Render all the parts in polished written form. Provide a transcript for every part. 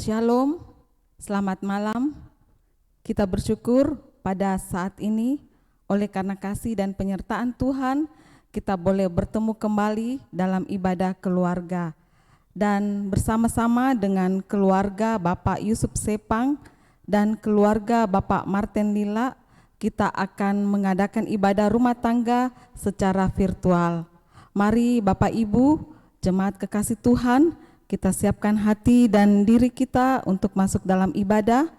Shalom, selamat malam. Kita bersyukur pada saat ini oleh karena kasih dan penyertaan Tuhan, kita boleh bertemu kembali dalam ibadah keluarga. Dan bersama-sama dengan keluarga Bapak Yusuf Sepang dan keluarga Bapak Martin Lila, kita akan mengadakan ibadah rumah tangga secara virtual. Mari Bapak Ibu, jemaat kekasih Tuhan, kita siapkan hati dan diri kita untuk masuk dalam ibadah.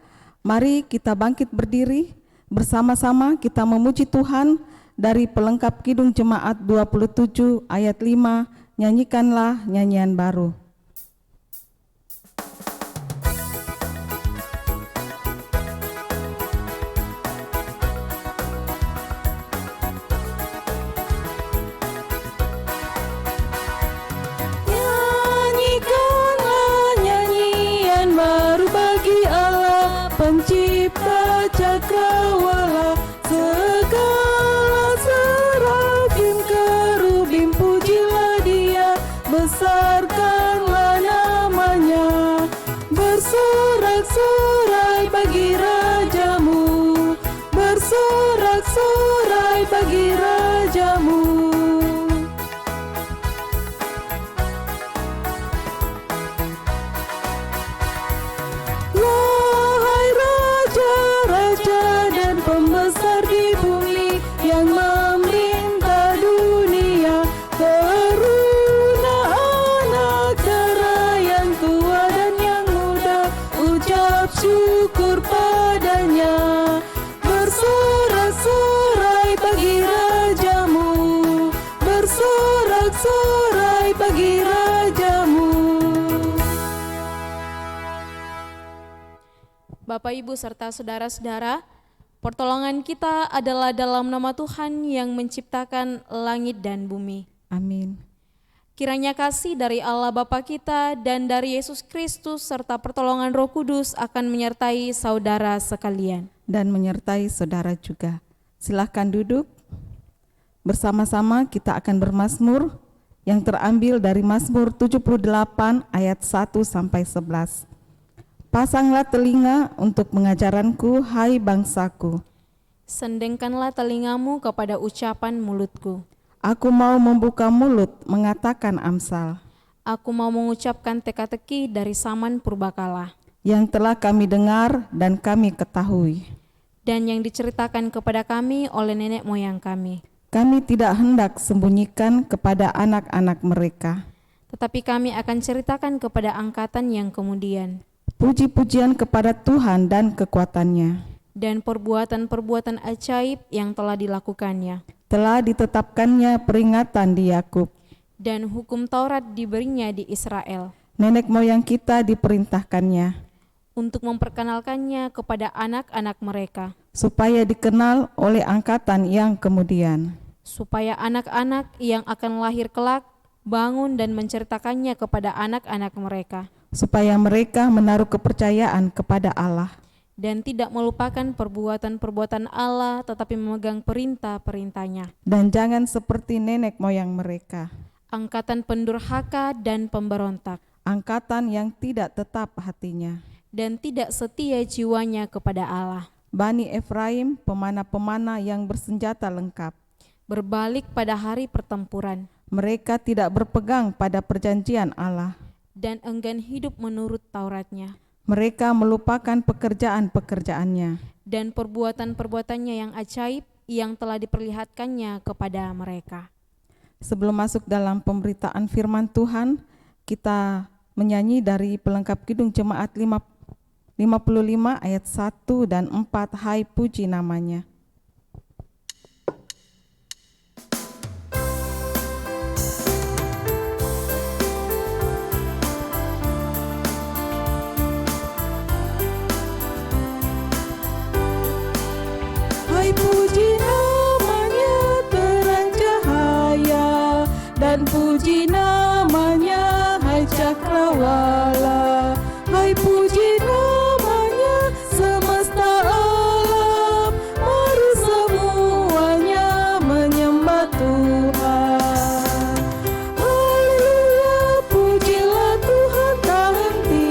Mari kita bangkit berdiri, bersama-sama kita memuji Tuhan dari pelengkap Kidung Jemaat 27 ayat 5, nyanyikanlah nyanyian baru. Pencipta cakrawala, segala serafim kerubim, pujilah Dia, besarkanlah namanya. Bersorak-sorai bagi Rajamu, bersorak-sorai bagi Rajamu. Pembesar di bumi yang memerintah dunia, karuna anak darah yang tua dan yang muda, ucap syukur padanya. Bersorak-sorai bagi Rajamu, bersorak-sorai bagi Rajamu. Bapak, Ibu, serta saudara-saudara, pertolongan kita adalah dalam nama Tuhan yang menciptakan langit dan bumi. Amin. Kiranya kasih dari Allah Bapa kita dan dari Yesus Kristus serta pertolongan Roh Kudus akan menyertai saudara sekalian. Dan menyertai saudara juga. Silahkan duduk. Bersama-sama kita akan bermazmur yang terambil dari Mazmur 78 ayat 1 sampai 11. Pasanglah telinga untuk pengajaranku, hai bangsaku. Sendengkanlah telingamu kepada ucapan mulutku. Aku mau membuka mulut, mengatakan amsal. Aku mau mengucapkan teka-teki dari zaman purbakala. Yang telah kami dengar dan kami ketahui. Dan yang diceritakan kepada kami oleh nenek moyang kami. Kami tidak hendak sembunyikan kepada anak-anak mereka. Tetapi kami akan ceritakan kepada angkatan yang kemudian. Puji-pujian kepada Tuhan dan kekuatannya. Dan perbuatan-perbuatan ajaib yang telah dilakukannya. Telah ditetapkannya peringatan di Yakub. Dan hukum Taurat diberinya di Israel. Nenek moyang kita diperintahkannya. Untuk memperkenalkannya kepada anak-anak mereka. Supaya dikenal oleh angkatan yang kemudian. Supaya anak-anak yang akan lahir kelak bangun dan menceritakannya kepada anak-anak mereka. Supaya mereka menaruh kepercayaan kepada Allah. Dan tidak melupakan perbuatan-perbuatan Allah, tetapi memegang perintah-perintahnya. Dan jangan seperti nenek moyang mereka. Angkatan pendurhaka dan pemberontak. Angkatan yang tidak tetap hatinya. Dan tidak setia jiwanya kepada Allah. Bani Efraim, pemana-pemana yang bersenjata lengkap. Berbalik pada hari pertempuran. Mereka tidak berpegang pada perjanjian Allah. Dan enggan hidup menurut Tauratnya. Mereka melupakan pekerjaan-pekerjaannya. Dan perbuatan-perbuatannya yang ajaib yang telah diperlihatkannya kepada mereka. Sebelum masuk dalam pemberitaan firman Tuhan, kita menyanyi dari pelengkap Kidung Jemaat 55 ayat 1 dan 4, hai puji namanya. Puji namanya terang cahaya, dan puji namanya hai cakrawala. Hai puji namanya semesta alam, mari semuanya menyembah Tuhan. Haleluya, pujilah Tuhan tak henti.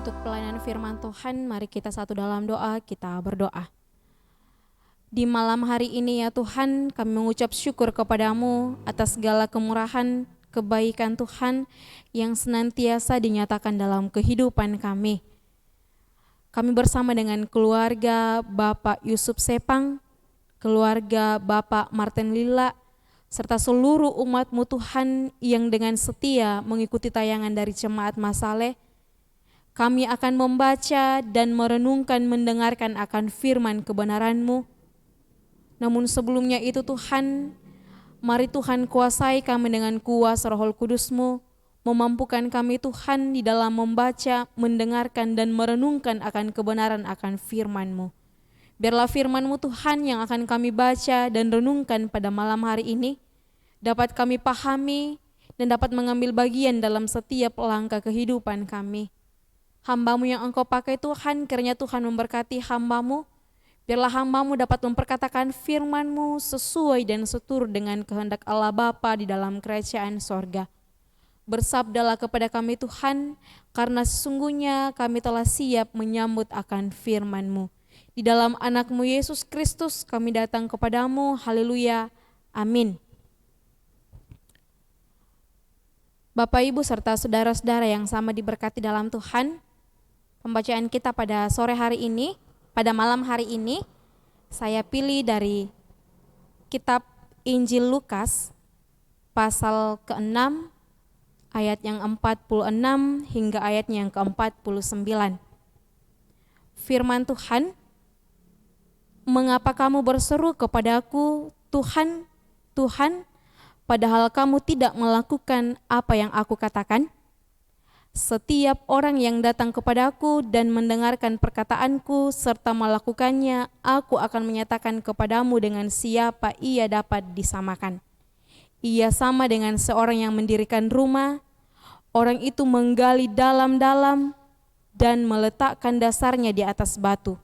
Untuk pelayanan firman Tuhan, mari kita satu dalam doa, kita berdoa. Di malam hari ini ya Tuhan, kami mengucap syukur kepadamu atas segala kemurahan, kebaikan Tuhan yang senantiasa dinyatakan dalam kehidupan kami. Kami bersama dengan keluarga Bapak Yusuf Sepang, keluarga Bapak Martin Lila, serta seluruh umat-Mu Tuhan yang dengan setia mengikuti tayangan dari Jemaat Masaleh. Kami akan membaca dan merenungkan, mendengarkan akan firman kebenaran-Mu. Namun sebelumnya itu Tuhan, mari Tuhan kuasai kami dengan kuasa Roh Kudus-Mu, memampukan kami Tuhan di dalam membaca, mendengarkan dan merenungkan akan kebenaran akan firman-Mu. Biarlah firman-Mu Tuhan yang akan kami baca dan renungkan pada malam hari ini, dapat kami pahami dan dapat mengambil bagian dalam setiap langkah kehidupan kami. Hamba-Mu yang Engkau pakai Tuhan, kiranya Tuhan memberkati hamba-Mu. Biarlah hamba-Mu dapat memperkatakan firman-Mu sesuai dan seturut dengan kehendak Allah Bapa di dalam kerajaan sorga. Bersabdalah kepada kami Tuhan, karena sesungguhnya kami telah siap menyambut akan firman-Mu. Di dalam anak-Mu Yesus Kristus kami datang kepadamu, haleluya, amin. Bapak, Ibu, serta saudara-saudara yang sama diberkati dalam Tuhan, pembacaan kita pada sore hari ini, pada malam hari ini, saya pilih dari kitab Injil Lukas, pasal ke-6, ayat yang 46 hingga ayatnya yang ke-49. Firman Tuhan, mengapa kamu berseru kepadaku, Tuhan, Tuhan, padahal kamu tidak melakukan apa yang aku katakan? Setiap orang yang datang kepadaku dan mendengarkan perkataanku serta melakukannya, aku akan menyatakan kepadamu dengan siapa ia dapat disamakan. Ia sama dengan seorang yang mendirikan rumah. Orang itu menggali dalam-dalam dan meletakkan dasarnya di atas batu.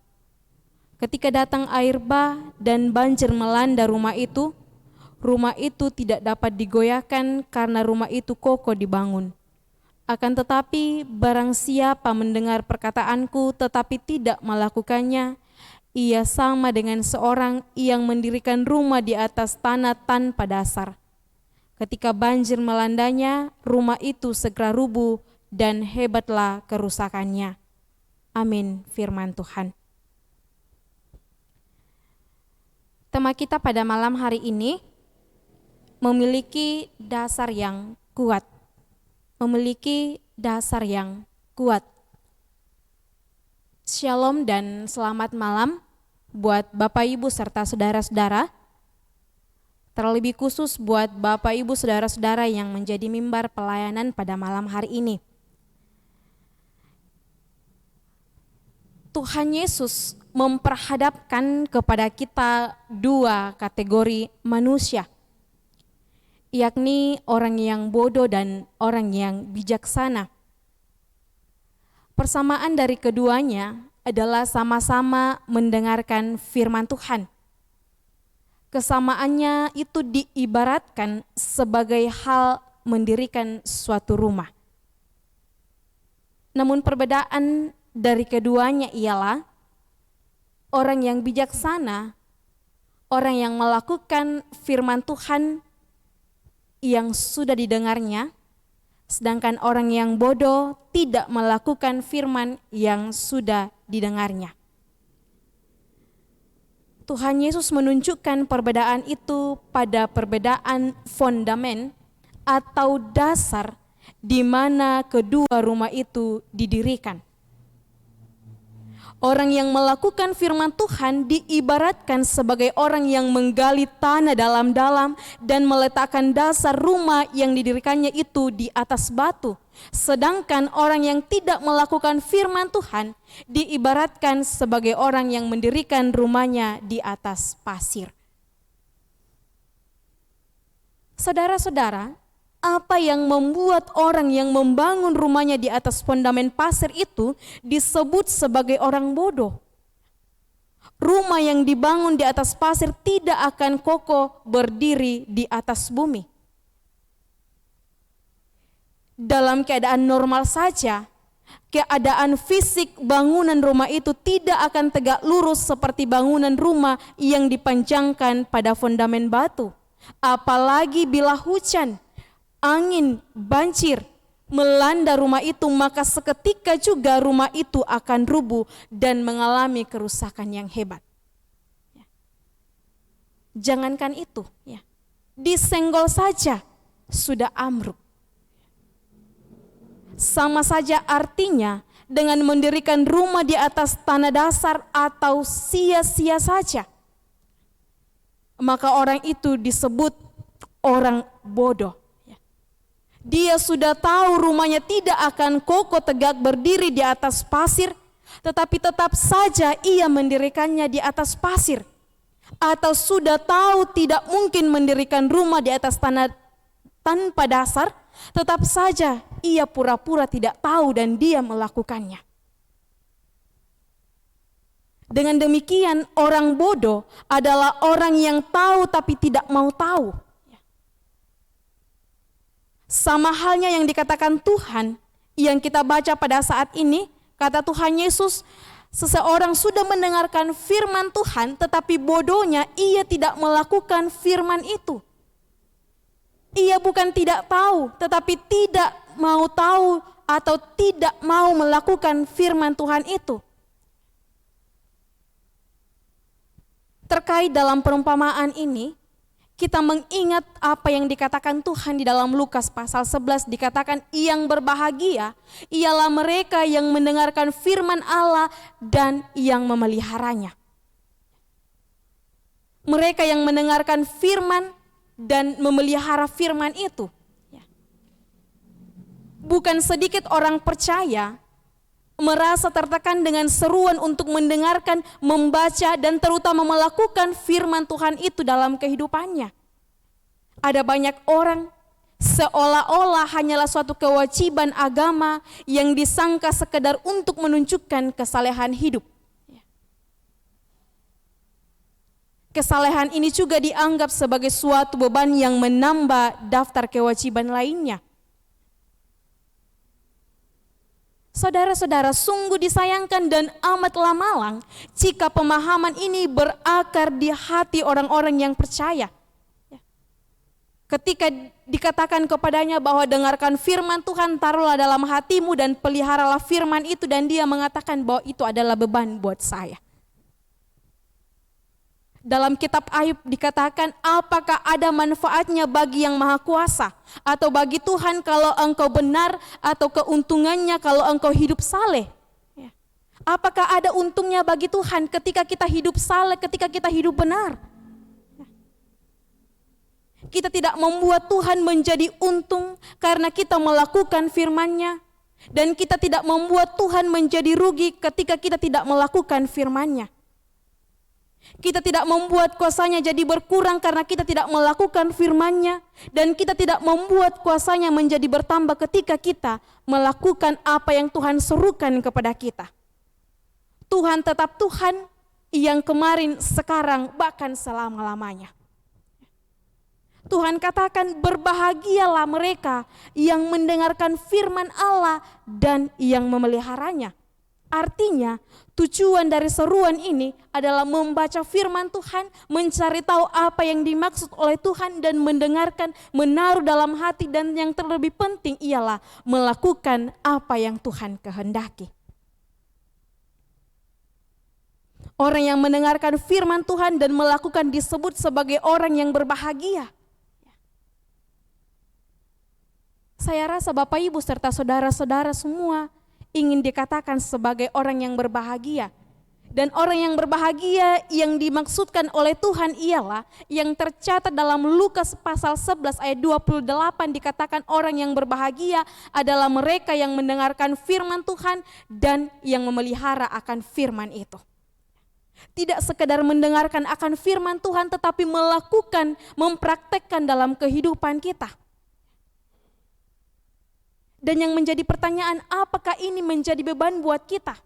Ketika datang air bah dan banjir melanda rumah itu tidak dapat digoyahkan karena rumah itu kokoh dibangun. Akan tetapi barang siapa mendengar perkataanku tetapi tidak melakukannya, ia sama dengan seorang yang mendirikan rumah di atas tanah tanpa dasar. Ketika banjir melandanya, rumah itu segera rubuh dan hebatlah kerusakannya. Amin, firman Tuhan. Tema kita pada malam hari ini memiliki dasar yang kuat. Memiliki dasar yang kuat. Shalom dan selamat malam buat Bapak Ibu serta saudara-saudara. Terlebih khusus buat Bapak Ibu saudara-saudara yang menjadi mimbar pelayanan pada malam hari ini. Tuhan Yesus memperhadapkan kepada kita dua kategori manusia, yakni orang yang bodoh dan orang yang bijaksana. Persamaan dari keduanya adalah sama-sama mendengarkan firman Tuhan. Kesamaannya itu diibaratkan sebagai hal mendirikan suatu rumah. Namun perbedaan dari keduanya ialah orang yang bijaksana, orang yang melakukan firman Tuhan yang sudah didengarnya, sedangkan orang yang bodoh tidak melakukan firman yang sudah didengarnya. Tuhan Yesus menunjukkan perbedaan itu pada perbedaan fondamen atau dasar di mana kedua rumah itu didirikan. Orang yang melakukan firman Tuhan diibaratkan sebagai orang yang menggali tanah dalam-dalam dan meletakkan dasar rumah yang didirikannya itu di atas batu. Sedangkan orang yang tidak melakukan firman Tuhan diibaratkan sebagai orang yang mendirikan rumahnya di atas pasir. Saudara-saudara, apa yang membuat orang yang membangun rumahnya di atas fondamen pasir itu disebut sebagai orang bodoh? Rumah yang dibangun di atas pasir tidak akan kokoh berdiri di atas bumi. Dalam keadaan normal saja, keadaan fisik bangunan rumah itu tidak akan tegak lurus seperti bangunan rumah yang dipanjangkan pada fondamen batu. Apalagi bila hujan, angin, banjir melanda rumah itu, maka seketika juga rumah itu akan rubuh dan mengalami kerusakan yang hebat. Jangankan itu, disenggol saja sudah amruk. Sama saja artinya dengan mendirikan rumah di atas tanah dasar atau sia-sia saja, maka orang itu disebut orang bodoh. Dia sudah tahu rumahnya tidak akan kokoh tegak berdiri di atas pasir, tetapi tetap saja ia mendirikannya di atas pasir. Atau sudah tahu tidak mungkin mendirikan rumah di atas tanah tanpa dasar, tetap saja ia pura-pura tidak tahu dan dia melakukannya. Dengan demikian, orang bodoh adalah orang yang tahu tapi tidak mau tahu. Sama halnya yang dikatakan Tuhan yang kita baca pada saat ini, kata Tuhan Yesus, seseorang sudah mendengarkan firman Tuhan tetapi bodohnya ia tidak melakukan firman itu. Ia bukan tidak tahu, tetapi tidak mau tahu atau tidak mau melakukan firman Tuhan itu. Terkait dalam perumpamaan ini, kita mengingat apa yang dikatakan Tuhan di dalam Lukas pasal 11, dikatakan yang berbahagia ialah mereka yang mendengarkan firman Allah dan yang memeliharanya. Mereka yang mendengarkan firman dan memelihara firman itu. Bukan sedikit orang percaya merasa tertekan dengan seruan untuk mendengarkan, membaca, dan terutama melakukan firman Tuhan itu dalam kehidupannya. Ada banyak orang seolah-olah hanyalah suatu kewajiban agama yang disangka sekedar untuk menunjukkan kesalehan hidup. Kesalehan ini juga dianggap sebagai suatu beban yang menambah daftar kewajiban lainnya. Saudara-saudara, sungguh disayangkan dan amatlah malang jika pemahaman ini berakar di hati orang-orang yang percaya. Ketika dikatakan kepadanya bahwa dengarkan firman Tuhan, taruhlah dalam hatimu dan peliharalah firman itu, dan dia mengatakan bahwa itu adalah beban buat saya. Dalam kitab Ayub dikatakan, apakah ada manfaatnya bagi yang maha kuasa atau bagi Tuhan kalau engkau benar, atau keuntungannya kalau engkau hidup saleh? Apakah ada untungnya bagi Tuhan ketika kita hidup saleh, ketika kita hidup benar? Kita tidak membuat Tuhan menjadi untung karena kita melakukan firman-Nya, dan kita tidak membuat Tuhan menjadi rugi ketika kita tidak melakukan firman-Nya. Kita tidak membuat kuasanya jadi berkurang karena kita tidak melakukan firman-Nya, dan kita tidak membuat kuasanya menjadi bertambah ketika kita melakukan apa yang Tuhan serukan kepada kita. Tuhan tetap Tuhan yang kemarin, sekarang, bahkan selama-lamanya. Tuhan katakan, berbahagialah mereka yang mendengarkan firman Allah dan yang memeliharanya. Artinya, tujuan dari seruan ini adalah membaca firman Tuhan, mencari tahu apa yang dimaksud oleh Tuhan dan mendengarkan, menaruh dalam hati, dan yang terlebih penting ialah melakukan apa yang Tuhan kehendaki. Orang yang mendengarkan firman Tuhan dan melakukan disebut sebagai orang yang berbahagia. Saya rasa Bapak Ibu serta saudara-saudara semua ingin dikatakan sebagai orang yang berbahagia. Dan orang yang berbahagia yang dimaksudkan oleh Tuhan ialah yang tercatat dalam Lukas pasal 11 ayat 28, dikatakan orang yang berbahagia adalah mereka yang mendengarkan firman Tuhan dan yang memelihara akan firman itu. Tidak sekedar mendengarkan akan firman Tuhan, tetapi melakukan, mempraktekkan dalam kehidupan kita. Dan yang menjadi pertanyaan, apakah ini menjadi beban buat kita?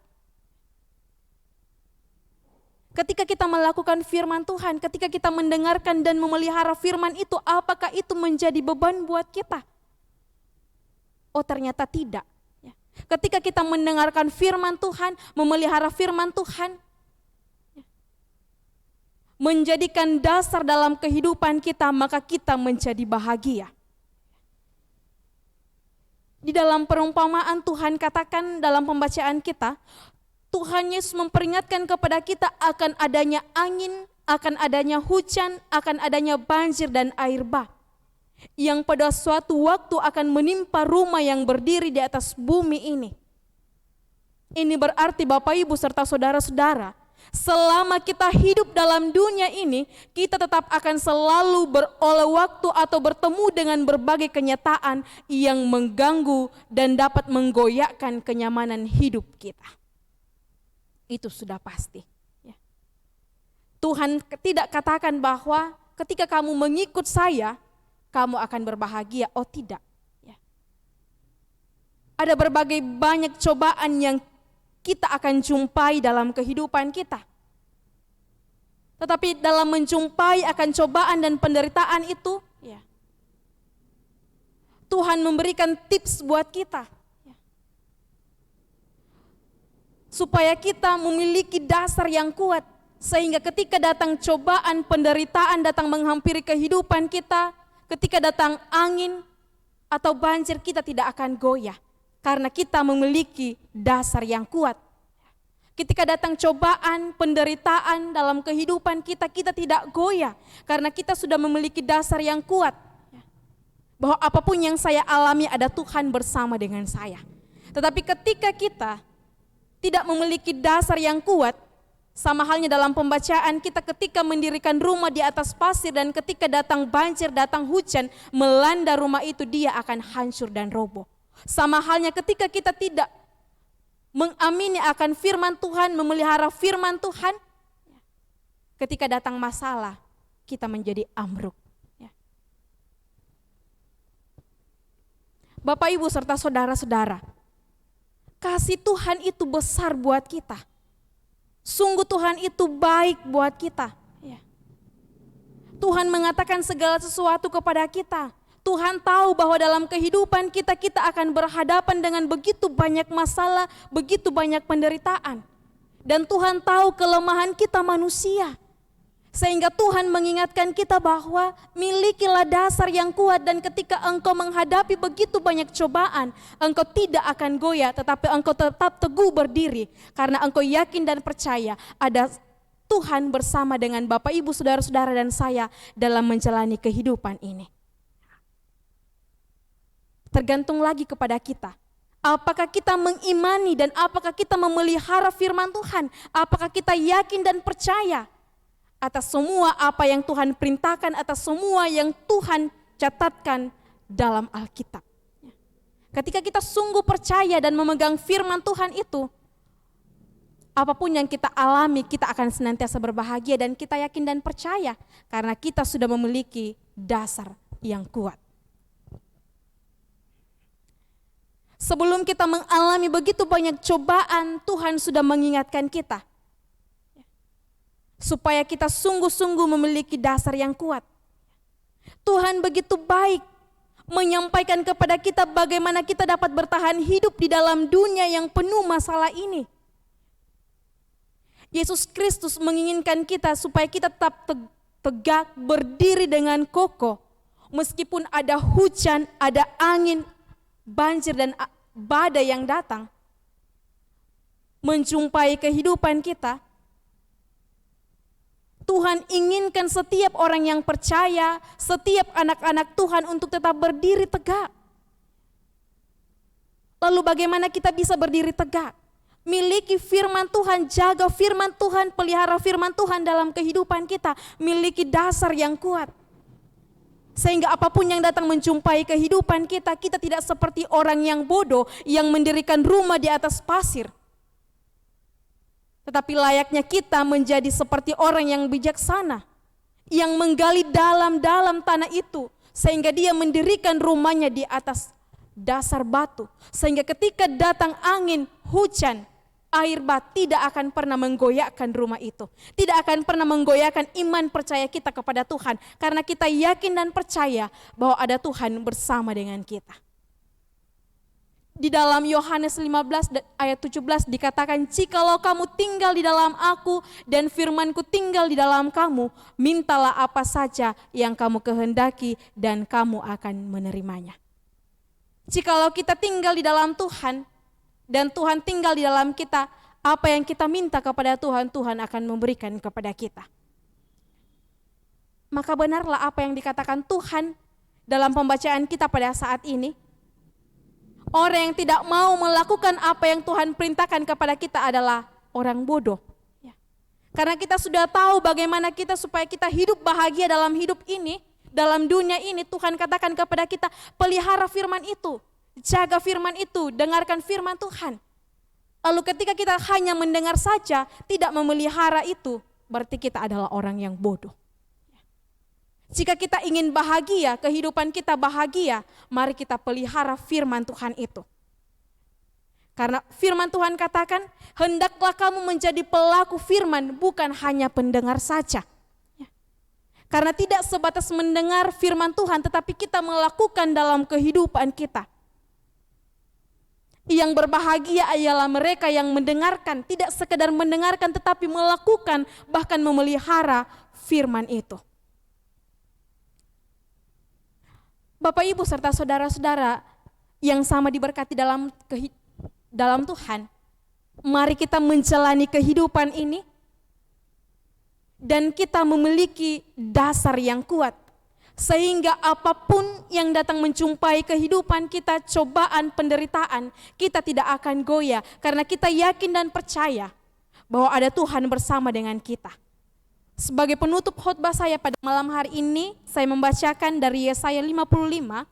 Ketika kita melakukan firman Tuhan, ketika kita mendengarkan dan memelihara firman itu, apakah itu menjadi beban buat kita? Oh, ternyata tidak. Ketika kita mendengarkan firman Tuhan, memelihara firman Tuhan, menjadikan dasar dalam kehidupan kita, maka kita menjadi bahagia. Di dalam perumpamaan Tuhan katakan dalam pembacaan kita, Tuhan Yesus memperingatkan kepada kita akan adanya angin, akan adanya hujan, akan adanya banjir dan air bah, yang pada suatu waktu akan menimpa rumah yang berdiri di atas bumi ini. Ini berarti Bapak Ibu serta saudara-saudara, selama kita hidup dalam dunia ini, kita tetap akan selalu beroleh waktu atau bertemu dengan berbagai kenyataan yang mengganggu dan dapat menggoyahkan kenyamanan hidup kita. Itu sudah pasti. Tuhan tidak katakan bahwa ketika kamu mengikut saya, kamu akan berbahagia. Oh tidak. Ada berbagai banyak cobaan yang kita akan jumpai dalam kehidupan kita. Tetapi dalam menjumpai akan cobaan dan penderitaan itu, Tuhan memberikan tips buat kita. Supaya kita memiliki dasar yang kuat. Sehingga ketika datang cobaan, penderitaan datang menghampiri kehidupan kita, ketika datang angin atau banjir, kita tidak akan goyah. Karena kita memiliki dasar yang kuat. Ketika datang cobaan, penderitaan dalam kehidupan kita, kita tidak goyah. Karena kita sudah memiliki dasar yang kuat. Bahwa apapun yang saya alami ada Tuhan bersama dengan saya. Tetapi ketika kita tidak memiliki dasar yang kuat, sama halnya dalam pembacaan kita ketika mendirikan rumah di atas pasir dan ketika datang banjir, datang hujan, melanda rumah itu, dia akan hancur dan roboh. Sama halnya ketika kita tidak mengamini akan firman Tuhan, memelihara firman Tuhan, ketika datang masalah, kita menjadi ambruk. Bapak, Ibu, serta saudara-saudara, kasih Tuhan itu besar buat kita. Sungguh Tuhan itu baik buat kita. Tuhan mengatakan segala sesuatu kepada kita. Tuhan tahu bahwa dalam kehidupan kita, kita akan berhadapan dengan begitu banyak masalah, begitu banyak penderitaan. Dan Tuhan tahu kelemahan kita manusia. Sehingga Tuhan mengingatkan kita bahwa milikilah dasar yang kuat dan ketika engkau menghadapi begitu banyak cobaan, engkau tidak akan goyah tetapi engkau tetap teguh berdiri karena engkau yakin dan percaya ada Tuhan bersama dengan Bapak, Ibu, saudara-saudara dan saya dalam menjalani kehidupan ini. Tergantung lagi kepada kita. Apakah kita mengimani dan apakah kita memelihara firman Tuhan? Apakah kita yakin dan percaya atas semua apa yang Tuhan perintahkan, atas semua yang Tuhan catatkan dalam Alkitab. Ketika kita sungguh percaya dan memegang firman Tuhan itu, apapun yang kita alami, kita akan senantiasa berbahagia dan kita yakin dan percaya karena kita sudah memiliki dasar yang kuat. Sebelum kita mengalami begitu banyak cobaan, Tuhan sudah mengingatkan kita supaya kita sungguh-sungguh memiliki dasar yang kuat. Tuhan begitu baik menyampaikan kepada kita bagaimana kita dapat bertahan hidup di dalam dunia yang penuh masalah ini. Yesus Kristus menginginkan kita supaya kita tetap tegak, berdiri dengan kokoh. Meskipun ada hujan, ada angin, banjir dan badai yang datang menjumpai kehidupan kita, Tuhan inginkan setiap orang yang percaya, setiap anak-anak Tuhan untuk tetap berdiri tegak. Lalu bagaimana kita bisa berdiri tegak? Miliki firman Tuhan, jaga firman Tuhan, pelihara firman Tuhan dalam kehidupan kita, miliki dasar yang kuat. Sehingga apapun yang datang menjumpai kehidupan kita, kita tidak seperti orang yang bodoh yang mendirikan rumah di atas pasir. Tetapi layaknya kita menjadi seperti orang yang bijaksana, yang menggali dalam-dalam tanah itu, sehingga dia mendirikan rumahnya di atas dasar batu. Sehingga ketika datang angin, hujan, air bah tidak akan pernah menggoyahkan rumah itu. Tidak akan pernah menggoyahkan iman percaya kita kepada Tuhan. Karena kita yakin dan percaya bahwa ada Tuhan bersama dengan kita. Di dalam Yohanes 15 ayat 17 dikatakan, jikalau kamu tinggal di dalam aku dan firmanku tinggal di dalam kamu, mintalah apa saja yang kamu kehendaki dan kamu akan menerimanya. Jikalau kita tinggal di dalam Tuhan dan Tuhan tinggal di dalam kita, apa yang kita minta kepada Tuhan, Tuhan akan memberikan kepada kita. Maka benarlah apa yang dikatakan Tuhan dalam pembacaan kita pada saat ini. Orang yang tidak mau melakukan apa yang Tuhan perintahkan kepada kita adalah orang bodoh. Karena kita sudah tahu bagaimana kita supaya kita hidup bahagia dalam hidup ini, dalam dunia ini. Tuhan katakan kepada kita, pelihara firman itu, jaga firman itu, dengarkan firman Tuhan. Lalu ketika kita hanya mendengar saja, tidak memelihara itu, berarti kita adalah orang yang bodoh. Jika kita ingin bahagia, kehidupan kita bahagia, mari kita pelihara firman Tuhan itu. Karena firman Tuhan katakan, hendaklah kamu menjadi pelaku firman, bukan hanya pendengar saja. Karena tidak sebatas mendengar firman Tuhan, tetapi kita melakukan dalam kehidupan kita. Yang berbahagia ialah mereka yang mendengarkan, tidak sekedar mendengarkan tetapi melakukan, bahkan memelihara firman itu. Bapak Ibu serta saudara-saudara yang sama diberkati dalam Tuhan, mari kita menjalani kehidupan ini dan kita memiliki dasar yang kuat, sehingga apapun yang datang menjumpai kehidupan kita, cobaan, penderitaan, kita tidak akan goyah karena kita yakin dan percaya bahwa ada Tuhan bersama dengan kita. Sebagai penutup khotbah saya pada malam hari ini, saya membacakan dari Yesaya 55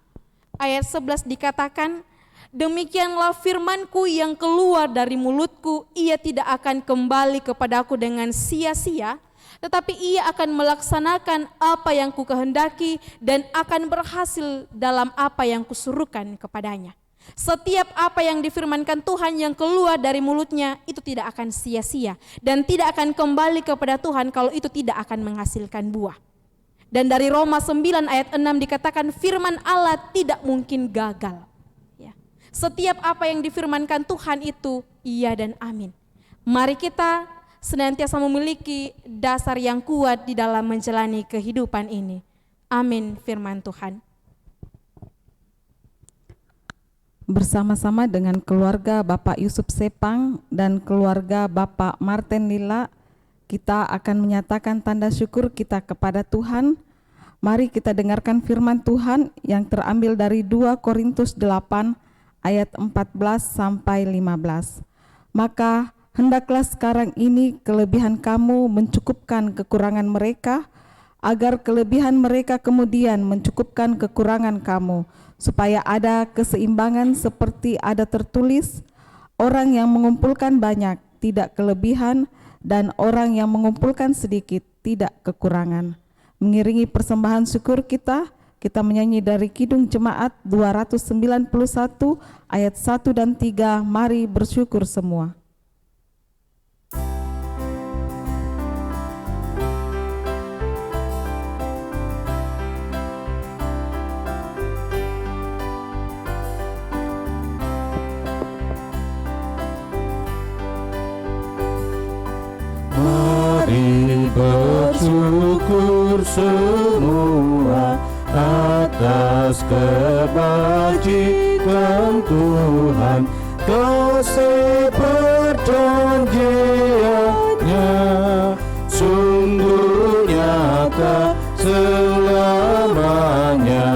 ayat 11 dikatakan, demikianlah firmanku yang keluar dari mulutku, ia tidak akan kembali kepadaku dengan sia-sia, tetapi ia akan melaksanakan apa yang kukehendaki dan akan berhasil dalam apa yang kusuruhkan kepadanya. Setiap apa yang difirmankan Tuhan yang keluar dari mulutnya itu tidak akan sia-sia dan tidak akan kembali kepada Tuhan kalau itu tidak akan menghasilkan buah. Dan dari Roma 9 ayat 6 dikatakan firman Allah tidak mungkin gagal. Setiap apa yang difirmankan Tuhan itu iya dan amin. Mari kita senantiasa memiliki dasar yang kuat di dalam menjalani kehidupan ini. Amin firman Tuhan. Bersama-sama dengan keluarga Bapak Yusuf Sepang dan keluarga Bapak Martin Lila, kita akan menyatakan tanda syukur kita kepada Tuhan. Mari kita dengarkan firman Tuhan yang terambil dari 2 Korintus 8 ayat 14 sampai 15. Maka hendaklah sekarang ini kelebihan kamu mencukupkan kekurangan mereka, agar kelebihan mereka kemudian mencukupkan kekurangan kamu, supaya ada keseimbangan seperti ada tertulis, orang yang mengumpulkan banyak tidak kelebihan, dan orang yang mengumpulkan sedikit tidak kekurangan. Mengiringi persembahan syukur kita menyanyi dari Kidung Jemaat 291 ayat 1 dan 3, mari bersyukur semua. Mari bersyukur semua atas kebajikan Tuhan, kasih perjanjiannya sungguh nyata selamanya.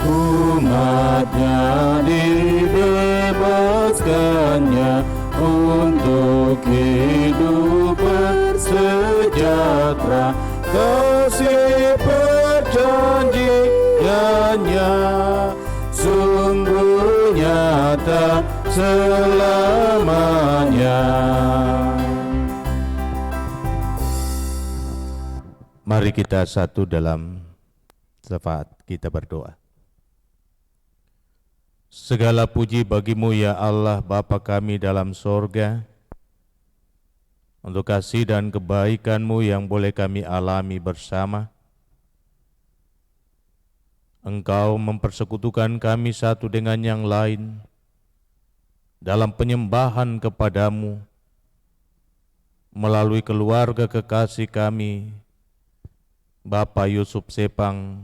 Umatnya dibebaskannya untuk hidup bersejahtera, kasih perjanjiannya sungguh nyata selamanya. Mari kita satu dalam syafaat kita berdoa. Segala puji bagimu ya Allah Bapa kami dalam sorga, untuk kasih dan kebaikan-Mu yang boleh kami alami bersama. Engkau mempersekutukan kami satu dengan yang lain dalam penyembahan kepadamu melalui keluarga kekasih kami, Bapak Yusuf Sepang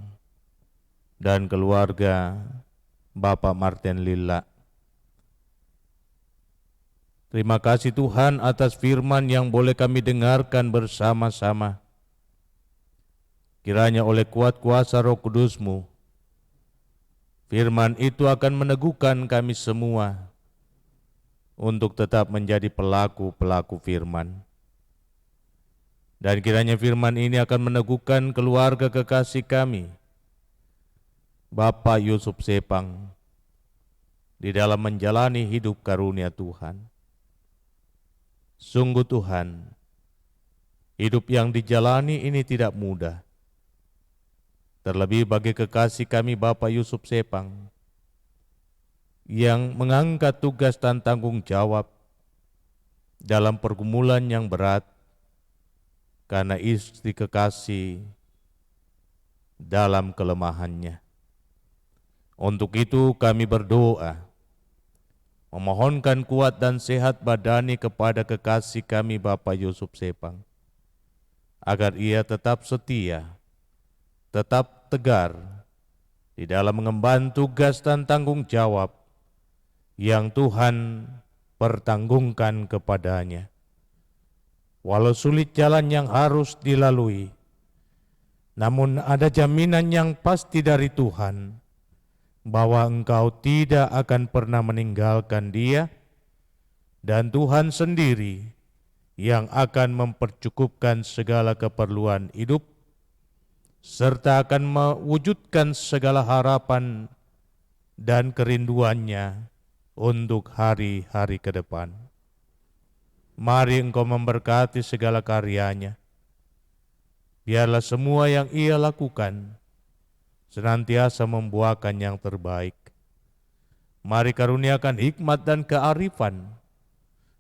dan keluarga Bapak Martin Lilla. Terima kasih Tuhan atas firman yang boleh kami dengarkan bersama-sama. Kiranya oleh kuat kuasa Roh Kudus-Mu, firman itu akan meneguhkan kami semua untuk tetap menjadi pelaku-pelaku firman. Dan kiranya firman ini akan meneguhkan keluarga kekasih kami, Bapak Yusuf Sepang, di dalam menjalani hidup karunia Tuhan. Sungguh Tuhan, hidup yang dijalani ini tidak mudah. Terlebih bagi kekasih kami Bapak Yusuf Sepang, yang mengangkat tugas dan tanggung jawab dalam pergumulan yang berat karena istri kekasih dalam kelemahannya. Untuk itu kami berdoa, memohonkan kuat dan sehat badani kepada kekasih kami Bapak Yusuf Sepang, agar ia tetap setia, tetap tegar di dalam mengemban tugas dan tanggung jawab yang Tuhan pertanggungkan kepadanya. Walau sulit jalan yang harus dilalui, namun ada jaminan yang pasti dari Tuhan bahwa Engkau tidak akan pernah meninggalkan dia, dan Tuhan sendiri yang akan mempercukupkan segala keperluan hidup serta akan mewujudkan segala harapan dan kerinduannya untuk hari-hari ke depan. Mari Engkau memberkati segala karyanya. Biarlah semua yang ia lakukan senantiasa membuahkan yang terbaik. Mari karuniakan hikmat dan kearifan,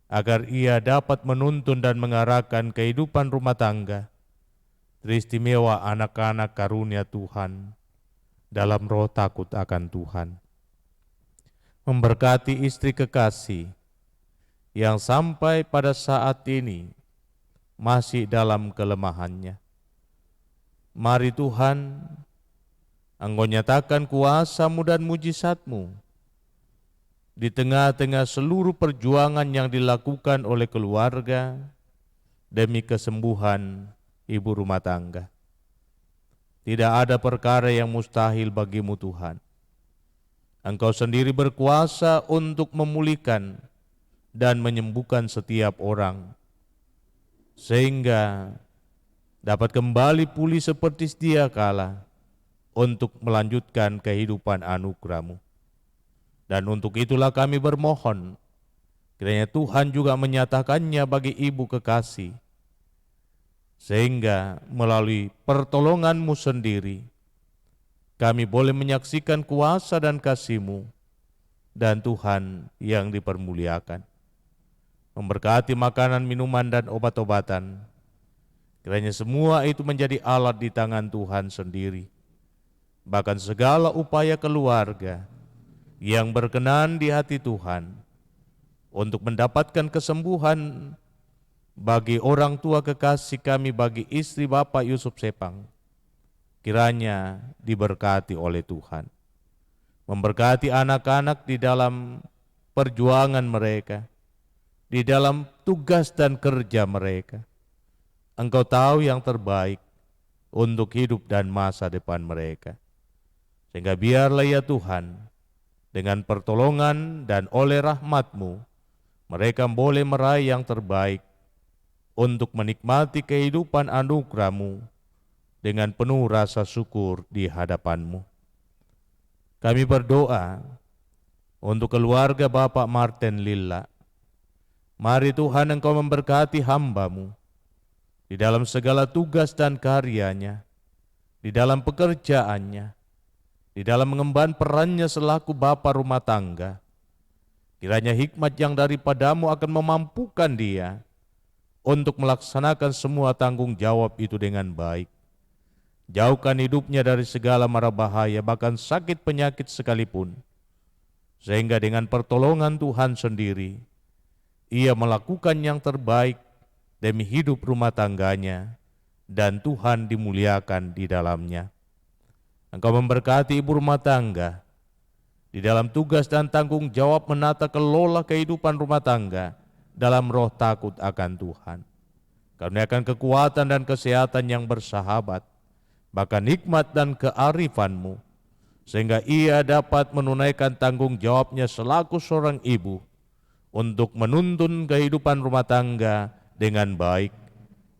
agar ia dapat menuntun dan mengarahkan kehidupan rumah tangga, teristimewa anak-anak karunia Tuhan, dalam roh takut akan Tuhan. Memberkati istri kekasih, yang sampai pada saat ini masih dalam kelemahannya. Mari Tuhan, Engkau nyatakan kuasa-Mu dan mujizat-Mu di tengah-tengah seluruh perjuangan yang dilakukan oleh keluarga demi kesembuhan ibu rumah tangga. Tidak ada perkara yang mustahil bagi-Mu Tuhan. Engkau sendiri berkuasa untuk memulihkan dan menyembuhkan setiap orang, sehingga dapat kembali pulih seperti sedia kala untuk melanjutkan kehidupan anugerah-Mu. Dan untuk itulah kami bermohon, kiranya Tuhan juga menyatakannya bagi ibu kekasih, sehingga melalui pertolongan-Mu sendiri, kami boleh menyaksikan kuasa dan kasih-Mu, dan Tuhan yang dipermuliakan. Memberkati makanan, minuman, dan obat-obatan, kiranya semua itu menjadi alat di tangan Tuhan sendiri. Bahkan segala upaya keluarga yang berkenan di hati Tuhan untuk mendapatkan kesembuhan bagi orang tua kekasih kami, bagi istri Bapak Yusuf Sepang, kiranya diberkati oleh Tuhan. Memberkati anak-anak di dalam perjuangan mereka, di dalam tugas dan kerja mereka. Engkau tahu yang terbaik untuk hidup dan masa depan mereka. Sehingga biarlah ya Tuhan, dengan pertolongan dan oleh rahmat-Mu, mereka boleh meraih yang terbaik untuk menikmati kehidupan anugerah-Mu dengan penuh rasa syukur di hadapan-Mu. Kami berdoa untuk keluarga Bapak Martin Lilla. Mari Tuhan Engkau memberkati hamba-Mu di dalam segala tugas dan karyanya, di dalam pekerjaannya, di dalam mengemban perannya selaku bapa rumah tangga. Kiranya hikmat yang daripada-Mu akan memampukan dia untuk melaksanakan semua tanggung jawab itu dengan baik. Jauhkan hidupnya dari segala mara bahaya, bahkan sakit penyakit sekalipun. Sehingga dengan pertolongan Tuhan sendiri, ia melakukan yang terbaik demi hidup rumah tangganya, dan Tuhan dimuliakan di dalamnya. Engkau memberkati ibu rumah tangga di dalam tugas dan tanggung jawab menata kelola kehidupan rumah tangga dalam roh takut akan Tuhan. Karuniakan kekuatan dan kesehatan yang bersahabat, bahkan hikmat dan kearifan-Mu, sehingga ia dapat menunaikan tanggung jawabnya selaku seorang ibu untuk menuntun kehidupan rumah tangga dengan baik,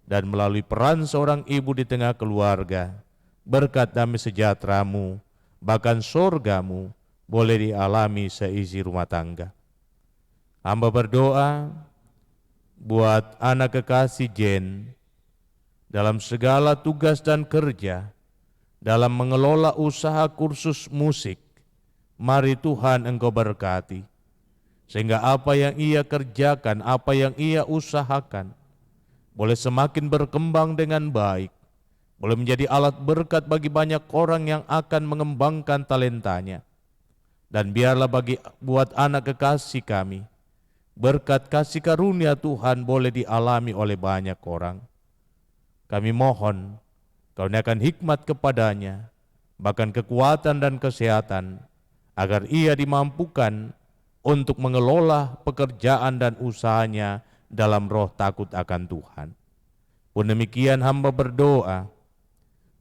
dan melalui peran seorang ibu di tengah keluarga, berkat damai sejahtera-Mu, bahkan surga-Mu, boleh dialami seisi rumah tangga. Hamba berdoa buat anak kekasih Jen, dalam segala tugas dan kerja, dalam mengelola usaha kursus musik. Mari Tuhan Engkau berkati, sehingga apa yang ia kerjakan, apa yang ia usahakan, boleh semakin berkembang dengan baik, boleh menjadi alat berkat bagi banyak orang yang akan mengembangkan talentanya. Dan biarlah buat anak kekasih kami, berkat kasih karunia Tuhan boleh dialami oleh banyak orang. Kami mohon, karuniakan hikmat kepadanya, bahkan kekuatan dan kesehatan, agar ia dimampukan untuk mengelola pekerjaan dan usahanya dalam roh takut akan Tuhan. Pun demikian hamba berdoa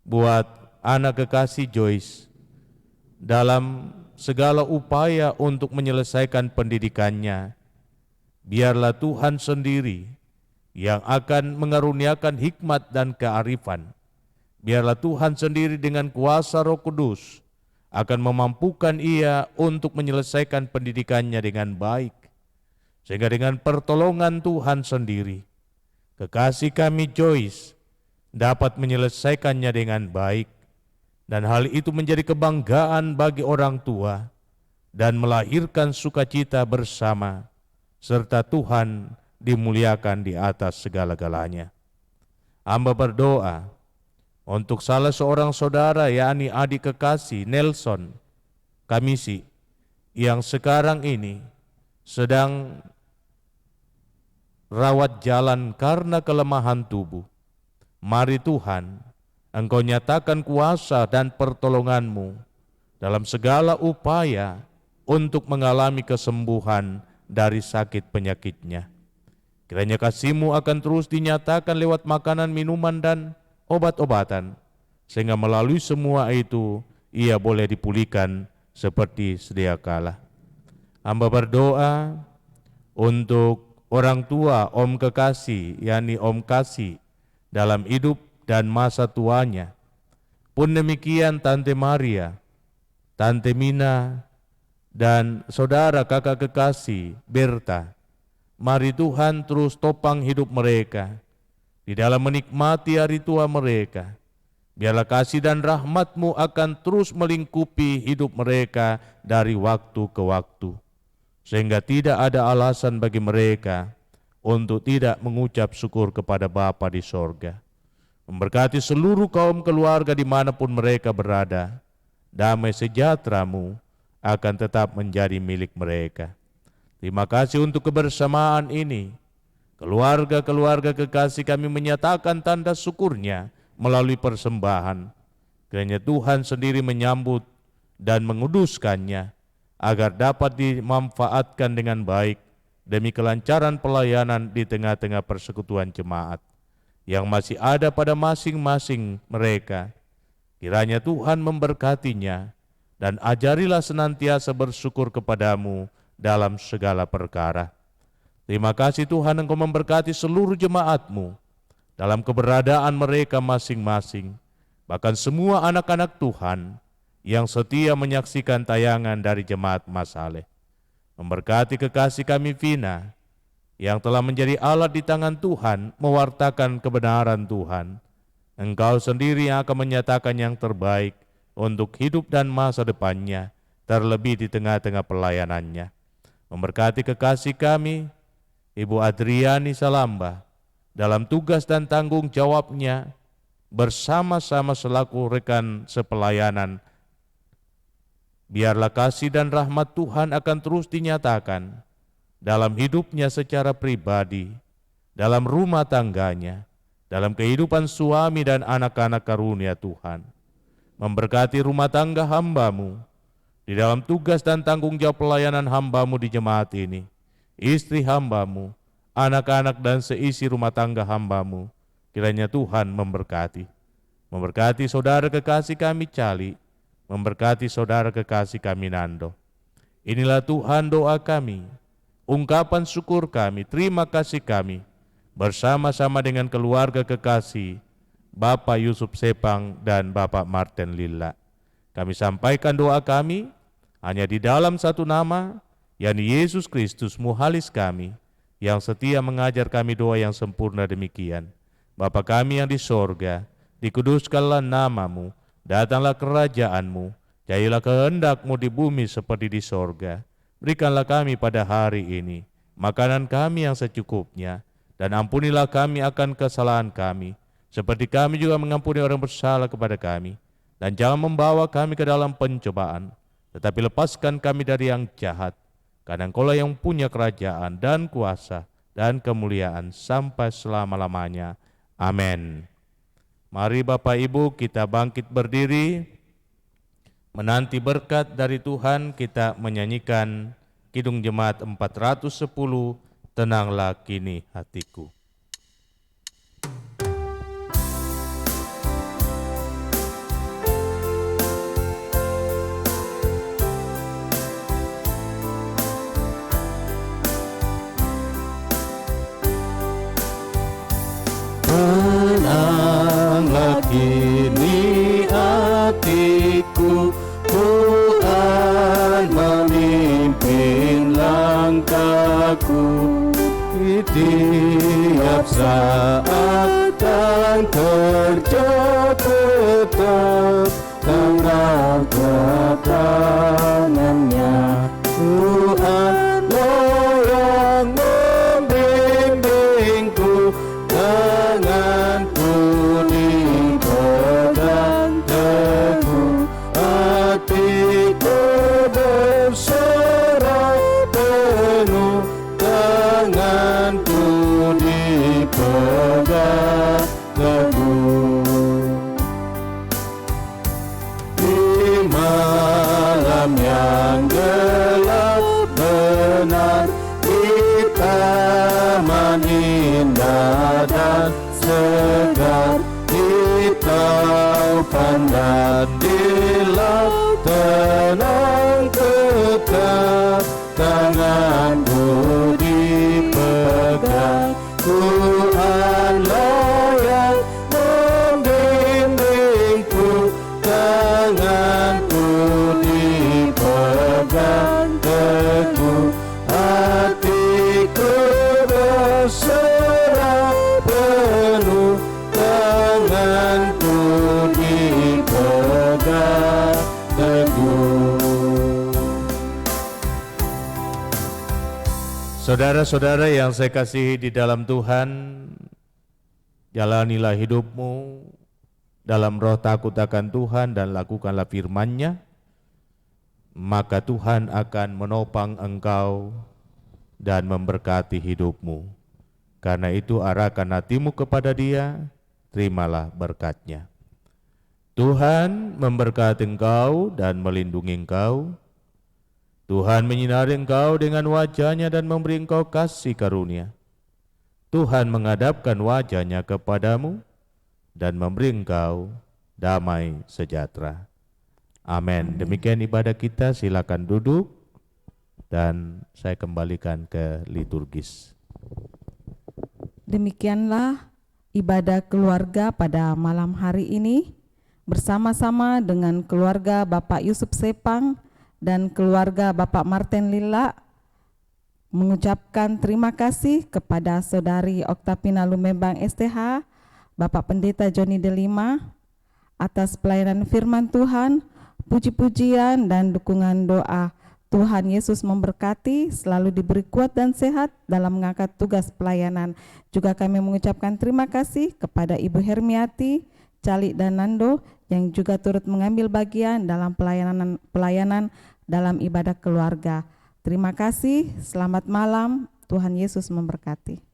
buat anak kekasih Joyce dalam segala upaya untuk menyelesaikan pendidikannya. Biarlah Tuhan sendiri yang akan mengaruniakan hikmat dan kearifan. Biarlah Tuhan sendiri dengan kuasa Roh Kudus akan memampukan ia untuk menyelesaikan pendidikannya dengan baik. Sehingga dengan pertolongan Tuhan sendiri, kekasih kami Joyce dapat menyelesaikannya dengan baik. Dan hal itu menjadi kebanggaan bagi orang tua dan melahirkan sukacita bersama, serta Tuhan dimuliakan di atas segala-galanya. Hamba berdoa untuk salah seorang saudara, yakni adik kekasih Nelson Kamisi, yang sekarang ini sedang rawat jalan karena kelemahan tubuh. Mari Tuhan, Engkau nyatakan kuasa dan pertolongan-Mu dalam segala upaya untuk mengalami kesembuhan dari sakit penyakitnya. Kiranya kasih-Mu akan terus dinyatakan lewat makanan, minuman, dan obat-obatan, sehingga melalui semua itu ia boleh dipulihkan seperti sedia kala. Hamba berdoa untuk orang tua Om Kekasih, yakni Om Kasih, dalam hidup dan masa tuanya. Pun demikian Tante Maria, Tante Mina, dan saudara kakak kekasih Berta. Mari Tuhan terus topang hidup mereka di dalam menikmati hari tua mereka. Biarlah kasih dan rahmat-Mu akan terus melingkupi hidup mereka dari waktu ke waktu, sehingga tidak ada alasan bagi mereka untuk tidak mengucap syukur kepada Bapa di sorga. Memberkati seluruh kaum keluarga dimanapun mereka berada, damai sejahtera-Mu akan tetap menjadi milik mereka. Terima kasih untuk kebersamaan ini. Keluarga-keluarga kekasih kami menyatakan tanda syukurnya melalui persembahan. Kiranya Tuhan sendiri menyambut dan menguduskannya agar dapat dimanfaatkan dengan baik demi kelancaran pelayanan di tengah-tengah persekutuan jemaat yang masih ada pada masing-masing mereka. Kiranya Tuhan memberkatinya dan ajarilah senantiasa bersyukur kepadamu dalam segala perkara. Terima kasih Tuhan, Engkau memberkati seluruh jemaat-Mu dalam keberadaan mereka masing-masing, bahkan semua anak-anak Tuhan yang setia menyaksikan tayangan dari Jemaat Masaleh. Memberkati kekasih kami Vina yang telah menjadi alat di tangan Tuhan mewartakan kebenaran Tuhan. Engkau sendiri yang akan menyatakan yang terbaik untuk hidup dan masa depannya, terlebih di tengah-tengah pelayanannya. Memberkati kekasih kami, Ibu Adriani Salamba, dalam tugas dan tanggung jawabnya bersama-sama selaku rekan sepelayanan. Biarlah kasih dan rahmat Tuhan akan terus dinyatakan dalam hidupnya secara pribadi, dalam rumah tangganya, dalam kehidupan suami dan anak-anak karunia Tuhan. Memberkati rumah tangga hamba-Mu, di dalam tugas dan tanggung jawab pelayanan hamba-Mu di jemaat ini, istri hamba-Mu, anak-anak dan seisi rumah tangga hamba-Mu, kiranya Tuhan memberkati. Memberkati saudara kekasih kami Cali, memberkati saudara kekasih kami Nando. Inilah Tuhan doa kami, ungkapan syukur kami, terima kasih kami, bersama-sama dengan keluarga kekasih Bapak Yusuf Sepang dan Bapak Martin Lilla. Kami sampaikan doa kami hanya di dalam satu nama, yakni Yesus Kristus Muhalis kami, yang setia mengajar kami doa yang sempurna demikian. Bapa kami yang di sorga, dikuduskanlah nama-Mu, datanglah kerajaan-Mu, jadilah kehendak-Mu di bumi seperti di sorga. Berikanlah kami pada hari ini makanan kami yang secukupnya, dan ampunilah kami akan kesalahan kami, seperti kami juga mengampuni orang bersalah kepada kami. Dan jangan membawa kami ke dalam pencobaan, tetapi lepaskan kami dari yang jahat, karena Engkau-lah yang punya kerajaan dan kuasa dan kemuliaan sampai selama-lamanya. Amin. Mari Bapak Ibu kita bangkit berdiri, menanti berkat dari Tuhan. Kita menyanyikan Kidung Jemaat 410, Tenanglah Kini Hatiku. Tenanglah kini hatiku, Tuhan memimpin langkahku. Di tiap saat dan kerja tetap tenang ketangannya. Tuhanlah yang membimbingku, tanganku dipegang teguh, hatiku berserah penuh, tanganku dipegang teguh. Di malam yang gelap benar, di taman indah dan segar, di taupan dan di laut tenang tetap, tanganku dipegang. Tuhanlah yang membimbingku, tanganku dipegang teguh, hatiku berserah penuh, tanganku dipegang teguh. Saudara-saudara yang saya kasihi di dalam Tuhan, jalanilah hidupmu dalam roh takut akan Tuhan dan lakukanlah firman-Nya, maka Tuhan akan menopang engkau dan memberkati hidupmu. Karena itu arahkan hatimu kepada Dia, terimalah berkat-Nya. Tuhan memberkati engkau dan melindungi engkau. Tuhan menyinari engkau dengan wajah-Nya dan memberi engkau kasih karunia. Tuhan menghadapkan wajah-Nya kepadamu dan memberi engkau damai sejahtera. Amin. Demikian ibadah kita, silakan duduk dan saya kembalikan ke liturgis. Demikianlah ibadah keluarga pada malam hari ini bersama-sama dengan keluarga Bapak Yusuf Sepang dan keluarga Bapak Martin Lilla, mengucapkan terima kasih kepada Saudari Oktapina Lumembang STH, Bapak Pendeta Joni Delima atas pelayanan firman Tuhan, puji-pujian dan dukungan doa. Tuhan Yesus memberkati, selalu diberi kuat dan sehat dalam mengangkat tugas pelayanan. Juga kami mengucapkan terima kasih kepada Ibu Hermiati Cali dan Nando yang juga turut mengambil bagian dalam pelayanan dalam ibadah keluarga. Terima kasih, selamat malam, Tuhan Yesus memberkati.